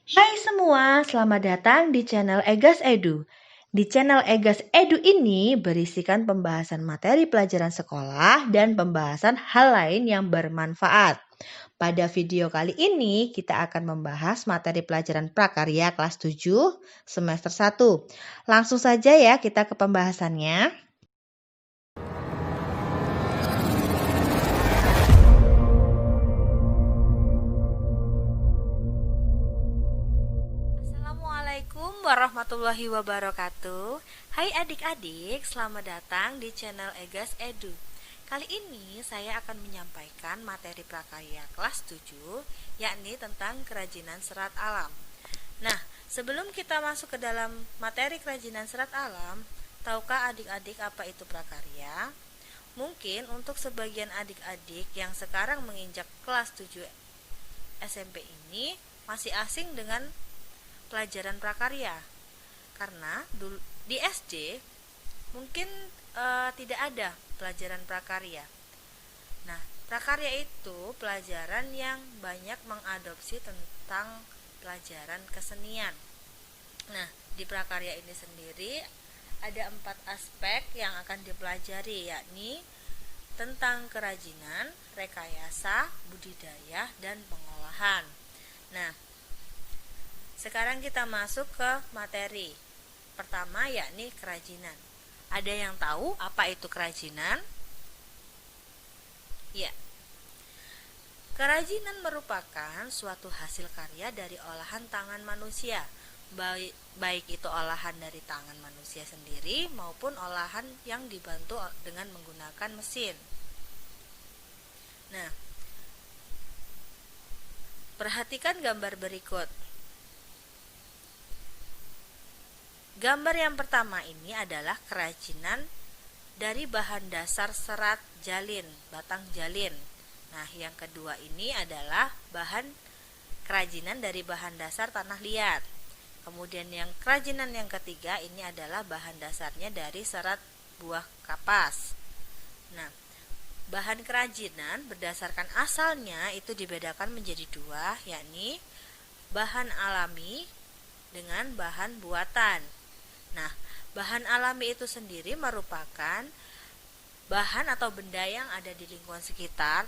Hai semua, selamat datang di channel Egas Edu. Di channel Egas Edu ini berisikan pembahasan materi pelajaran sekolah dan pembahasan hal lain yang bermanfaat. Pada video kali ini kita akan membahas materi pelajaran prakarya kelas 7 semester 1. Langsung saja ya kita ke pembahasannya. Assalamualaikum warahmatullahi wabarakatuh. Hai adik-adik, selamat datang di channel Egas Edu. Kali ini saya akan menyampaikan materi prakarya kelas 7, yakni tentang kerajinan serat alam. Nah, sebelum kita masuk ke dalam materi kerajinan serat alam, tahukah adik-adik apa itu prakarya? Mungkin untuk sebagian adik-adik yang sekarang menginjak kelas 7 SMP ini masih asing dengan pelajaran prakarya, karena di SD mungkin tidak ada pelajaran prakarya. Nah, prakarya itu pelajaran yang banyak mengadopsi tentang pelajaran kesenian. Nah, di prakarya ini sendiri ada 4 aspek yang akan dipelajari, yakni tentang kerajinan, rekayasa, budidaya, dan pengolahan. Nah, sekarang kita masuk ke materi pertama, yakni kerajinan. Ada yang tahu apa itu kerajinan? Ya, kerajinan merupakan suatu hasil karya dari olahan tangan manusia, baik itu olahan dari tangan manusia sendiri maupun olahan yang dibantu dengan menggunakan mesin. Nah, perhatikan gambar berikut. Gambar yang pertama ini adalah kerajinan dari bahan dasar serat jalin, batang jalin. Nah, yang kedua ini adalah kerajinan dari bahan dasar tanah liat. Kemudian yang kerajinan yang ketiga ini adalah bahan dasarnya dari serat buah kapas. Nah, bahan kerajinan berdasarkan asalnya itu dibedakan menjadi dua, yakni bahan alami dengan bahan buatan. Nah, bahan alami itu sendiri merupakan bahan atau benda yang ada di lingkungan sekitar,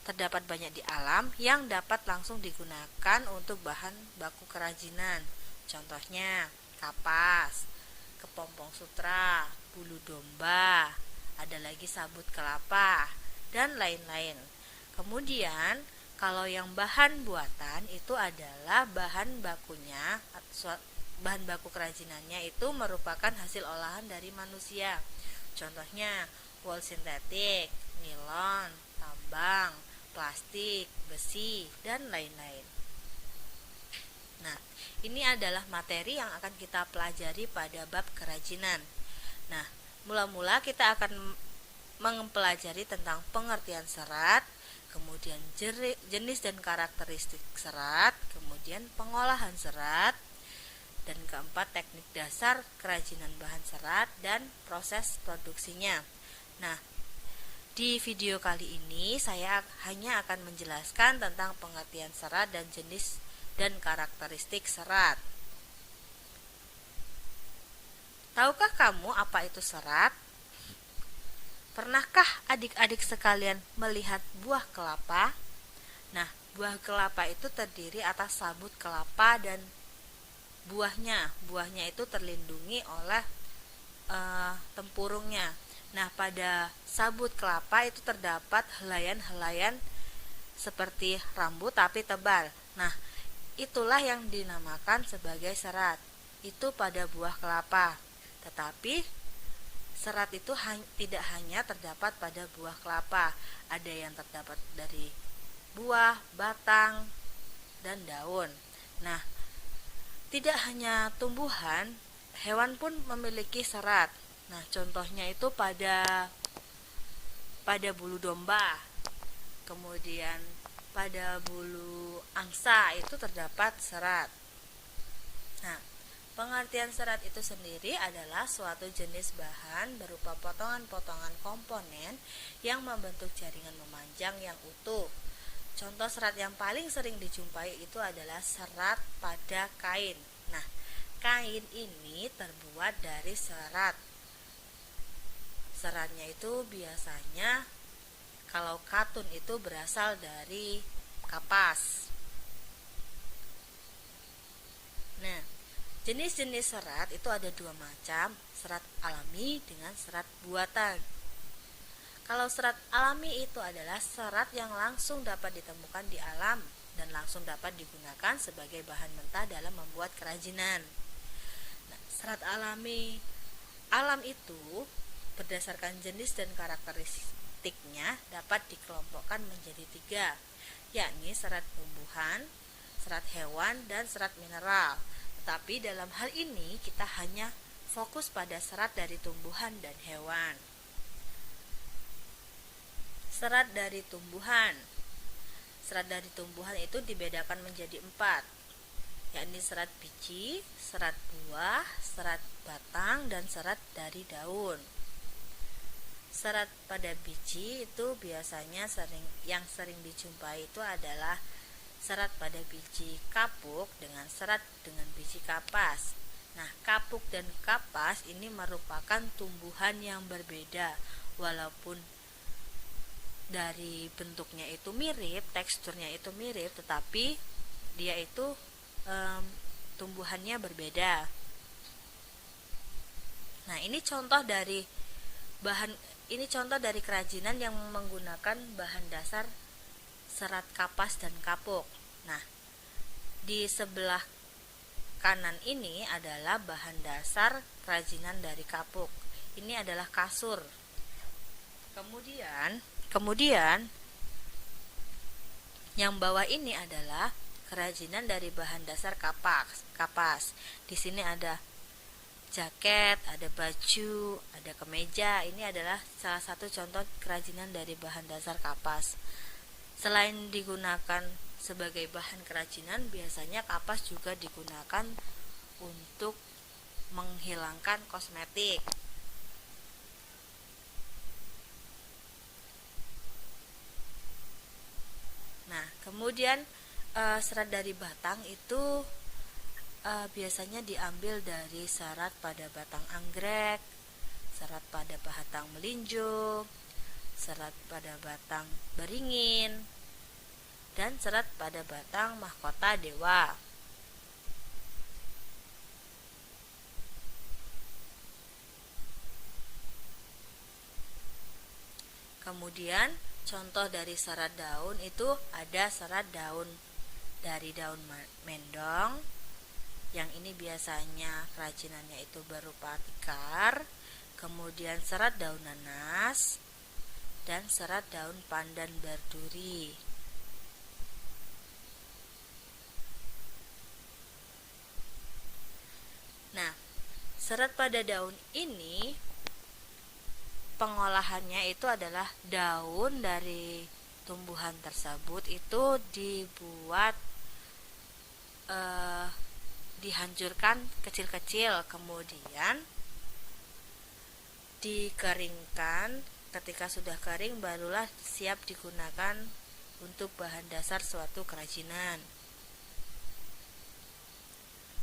terdapat banyak di alam yang dapat langsung digunakan untuk bahan baku kerajinan. Contohnya kapas, kepompong sutra, bulu domba, ada lagi sabut kelapa, dan lain-lain. Kemudian kalau yang bahan buatan itu adalah bahan bakunya, bahan baku kerajinannya itu merupakan hasil olahan dari manusia. Contohnya wol sintetik, nilon, tambang, plastik, besi, dan lain-lain. Nah, ini adalah materi yang akan kita pelajari pada bab kerajinan. Nah, mula-mula kita akan mempelajari tentang pengertian serat, kemudian jenis dan karakteristik serat, kemudian pengolahan serat, dan keempat teknik dasar kerajinan bahan serat dan proses produksinya. Nah, di video kali ini saya hanya akan menjelaskan tentang pengertian serat dan jenis dan karakteristik serat. Tahukah kamu apa itu serat? Pernahkah adik-adik sekalian melihat buah kelapa? Nah, buah kelapa itu terdiri atas sabut kelapa dan buahnya itu terlindungi oleh tempurungnya. Nah, pada sabut kelapa itu terdapat helaian-helaian seperti rambut tapi tebal. Nah, itulah yang dinamakan sebagai serat. Itu pada buah kelapa. Tetapi serat itu tidak hanya terdapat pada buah kelapa, ada yang terdapat dari buah, batang, dan daun. Nah, tidak hanya tumbuhan, hewan pun memiliki serat. Nah, contohnya itu pada bulu domba, kemudian pada bulu angsa itu terdapat serat. Nah, pengertian serat itu sendiri adalah suatu jenis bahan berupa potongan-potongan komponen yang membentuk jaringan memanjang yang utuh. contoh serat yang paling sering dijumpai itu adalah serat pada kain. Nah, kain ini terbuat dari serat. Seratnya itu biasanya kalau katun itu berasal dari kapas. Nah, jenis-jenis serat itu ada dua macam, serat alami dengan serat buatan. Kalau serat alami itu adalah serat yang langsung dapat ditemukan di alam dan langsung dapat digunakan sebagai bahan mentah dalam membuat kerajinan. Nah, serat alam itu berdasarkan jenis dan karakteristiknya dapat dikelompokkan menjadi 3, yakni serat tumbuhan, serat hewan, dan serat mineral. Tetapi dalam hal ini kita hanya fokus pada serat dari tumbuhan dan hewan. Serat dari tumbuhan. Serat dari tumbuhan itu dibedakan menjadi 4, yakni serat biji, serat buah, serat batang, dan serat dari daun. Serat pada biji itu biasanya yang sering dijumpai itu adalah serat pada biji kapuk dengan serat dengan biji kapas. Nah, kapuk dan kapas ini merupakan tumbuhan yang berbeda, walaupun dari bentuknya itu mirip, teksturnya itu mirip, tetapi dia itu tumbuhannya berbeda. Nah, ini contoh dari kerajinan yang menggunakan bahan dasar serat kapas dan kapuk. Nah, di sebelah kanan ini adalah bahan dasar kerajinan dari kapuk. Ini adalah kasur. Kemudian yang bawah ini adalah kerajinan dari bahan dasar kapas. Di sini ada jaket, ada baju, ada kemeja. Ini adalah salah satu contoh kerajinan dari bahan dasar kapas. Selain digunakan sebagai bahan kerajinan, biasanya kapas juga digunakan untuk menghilangkan kosmetik. Nah, kemudian serat dari batang itu biasanya diambil dari serat pada batang anggrek, serat pada batang melinjo, serat pada batang beringin, dan serat pada batang mahkota dewa. Kemudian contoh dari serat daun itu ada serat daun dari daun mendong, yang ini biasanya kerajinannya itu berupa tikar. Kemudian serat daun nanas dan serat daun pandan berduri. Nah, serat pada daun ini pengolahannya itu adalah daun dari tumbuhan tersebut itu dihancurkan kecil-kecil, kemudian dikeringkan. Ketika sudah kering barulah siap digunakan untuk bahan dasar suatu kerajinan.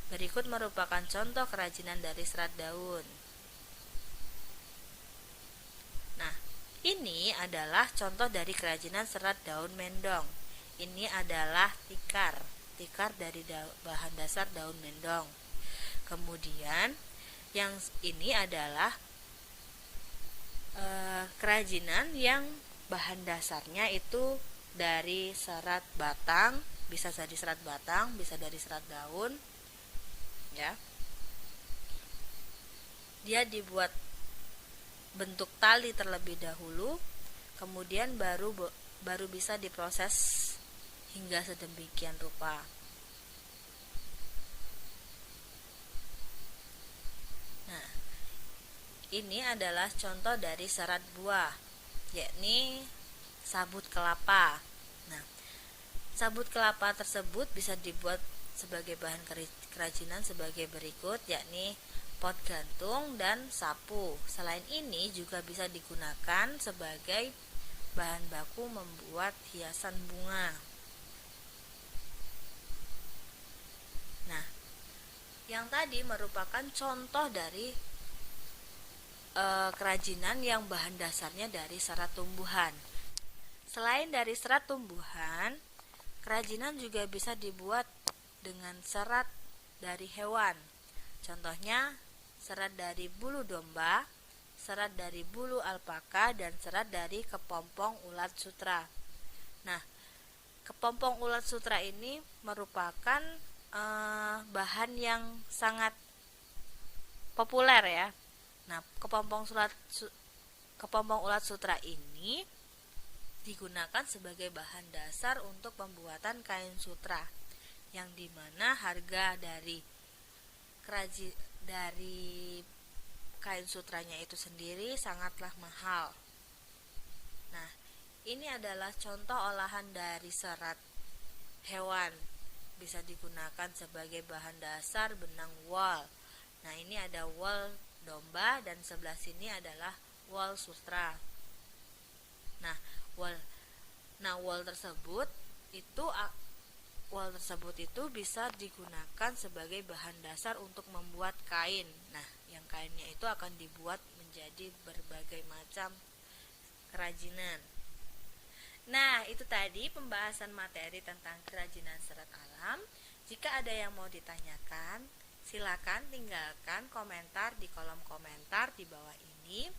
Berikut merupakan contoh kerajinan dari serat daun. Nah, ini adalah contoh dari kerajinan serat daun mendong. Ini adalah tikar dari bahan dasar daun mendong. Kemudian yang ini adalah kerajinan yang bahan dasarnya itu dari serat batang, bisa dari serat batang, bisa dari serat daun, ya. Dia dibuat bentuk tali terlebih dahulu, kemudian baru bisa diproses hingga sedemikian rupa. Nah, ini adalah contoh dari serat buah, yakni sabut kelapa. Nah, sabut kelapa tersebut bisa dibuat sebagai bahan kerajinan sebagai berikut, yakni pot gantung dan sapu. Selain ini juga bisa digunakan sebagai bahan baku membuat hiasan bunga. Nah, yang tadi merupakan contoh dari kerajinan yang bahan dasarnya dari serat tumbuhan. Selain dari serat tumbuhan, kerajinan juga bisa dibuat dengan serat dari hewan. Contohnya, serat dari bulu domba, serat dari bulu alpaka, dan serat dari kepompong ulat sutra. Nah, kepompong ulat sutra ini merupakan bahan yang sangat populer ya. Nah, kepompong ulat sutra ini digunakan sebagai bahan dasar untuk pembuatan kain sutra, yang dimana harga dari kain sutranya itu sendiri sangatlah mahal. Nah, ini adalah contoh olahan dari serat hewan, bisa digunakan sebagai bahan dasar benang wol. Nah, ini ada wol domba dan sebelah sini adalah wol sutra. Nah, wol tersebut itu bisa digunakan sebagai bahan dasar untuk membuat kain. Nah, yang kainnya itu akan dibuat menjadi berbagai macam kerajinan. Nah, itu tadi pembahasan materi tentang kerajinan serat alam. Jika ada yang mau ditanyakan, silakan tinggalkan komentar di kolom komentar di bawah ini.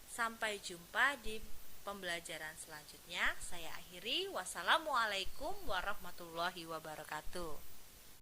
Sampai jumpa di pembelajaran selanjutnya. Saya akhiri. Wassalamualaikum warahmatullahi wabarakatuh.